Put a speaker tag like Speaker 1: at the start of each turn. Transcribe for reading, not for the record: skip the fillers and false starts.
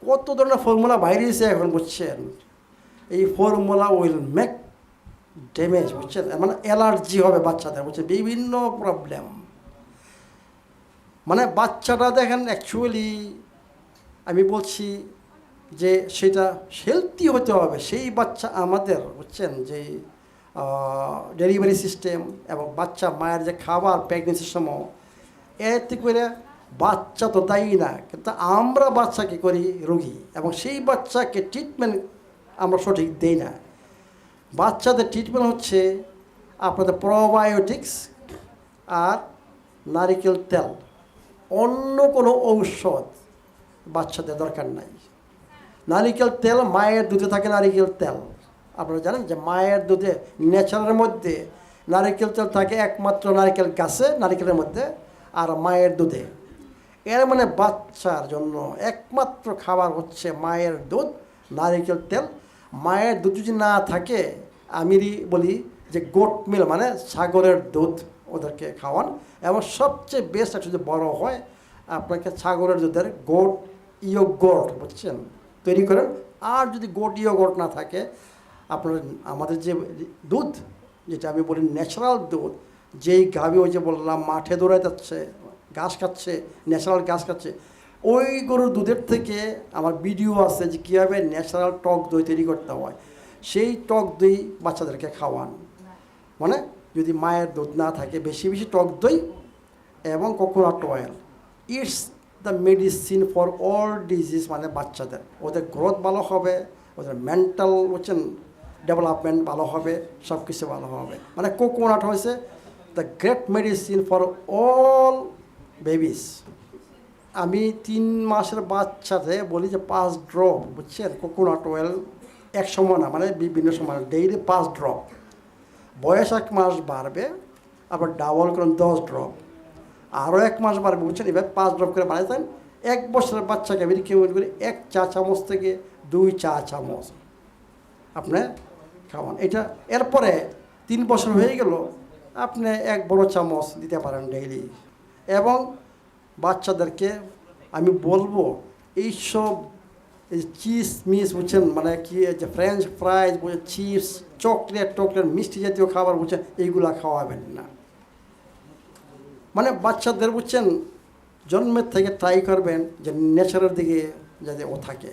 Speaker 1: কত ধরনের ফর্মুলা বাইরেছে এখন, বুঝছেন। এই ফর্মুলা উইল মেক ড্যামেজ, বুঝছেন, মানে অ্যালার্জি হবে বাচ্চাদের, বুঝছেন, বিভিন্ন প্রবলেম। মানে বাচ্চাটা দেখেন অ্যাকচুয়ালি আমি বলছি যে সেটা হেলদি হতে হবে, সেই বাচ্চা আমাদের, বুঝছেন, যে ডেলিভারি সিস্টেম এবং বাচ্চা মায়ের যে খাবার প্রেগনেন্সির সময়, এতে করে বাচ্চা তো দায়ী না, কিন্তু আমরা বাচ্চাকে করি রোগী, এবং সেই বাচ্চাকে ট্রিটমেন্ট আমরা সঠিক দেই না। বাচ্চাদের ট্রিটমেন্ট হচ্ছে আপনাদের প্রোবায়োটিক্স আর নারিকেল তেল, অন্য কোনো ঔষধ বাচ্চাদের দরকার নাই। নারিকেল তেল, মায়ের দুধে থাকে নারিকেল তেল, আপনারা জানেন যে মায়ের দুধে ন্যাচারের মধ্যে নারিকেল তেল থাকে একমাত্র নারিকেল গাছে, নারিকেলের মধ্যে, আর মায়ের দুধে। এর মানে বাচ্চার জন্য একমাত্র খাবার হচ্ছে মায়ের দুধ, নারিকেল তেল। মায়ের দুধ যদি না থাকে, আমি বলি যে গোট মিল, মানে ছাগলের দুধ ওদেরকে খাওয়ান, এবং সবচেয়ে বেস্ট যদি বড় হয় আপনাকে ছাগলের দুধের গোট ইয়োগর্ট, বুঝছেন, তৈরি করেন। আর যদি গোট ইয়োগর্ট না থাকে, আপনার আমাদের যে দুধ, যেটা আমি বলি ন্যাচারাল দুধ, যেই গাভী ওই যে বললাম মাঠে দৌড়ায় যাচ্ছে, ঘাস খাচ্ছে, ন্যাচারাল ঘাস খাচ্ছে, ওই গরুর দুধের থেকে আমার ভিডিও আছে যে কীভাবে ন্যাচারাল টক দই তৈরি করতে হয়। সেই টক দই বাচ্চাদেরকে খাওয়ান। মানে যদি মায়ের দুধ না থাকে, বেশি বেশি টক দই এবং coconut oil, it's the medicine for all disease. মানে বাচ্চাদের ওদের গ্রোথ ভালো হবে, ওদের মেন্টাল, বুঝছেন, ডেভেলপমেন্ট ভালো হবে, সব কিছু ভালো হবে। মানে কোকোনাট হয়েছে the great medicine for all babies. আমি 3 মাসের বাচ্চাতে বলি যে 5 ড্রপ, বুঝছেন, কোকোনাট অয়েল, এক সময় না, মানে বিভিন্ন সময় ডেইলি 5 ড্রপ। বয়স 1 মাস বাড়বে, আবার ডাবল করেন 10 ড্রপ, আরও 1 মাস বাড়বে, বুঝছেন, এবার 5 ড্রপ করে বাড়াইতেন। 1 বছরের বাচ্চাকে আমি রিকমেন্ড করি 1 চা চামচ থেকে 2 চা চামচ আপনি খাওয়ান। এটা এরপরে 3 বছর হয়ে গেল, আপনি 1 বড় চামচ দিতে পারেন ডেইলি। এবং বাচ্চাদেরকে আমি বলবো এইসব চিজ মিস, বুঝছেন, মানে কি যে ফ্রেঞ্চ ফ্রাইজ, বুঝছেন, চিপস, চকলেট মিষ্টি জাতীয় খাবার, বুঝছেন, এইগুলা খাওয়াবেন না। মানে বাচ্চাদের, বুঝছেন, জন্মের থেকে ট্রাই করবেন যে নেচারের দিকে যাতে ও থাকে।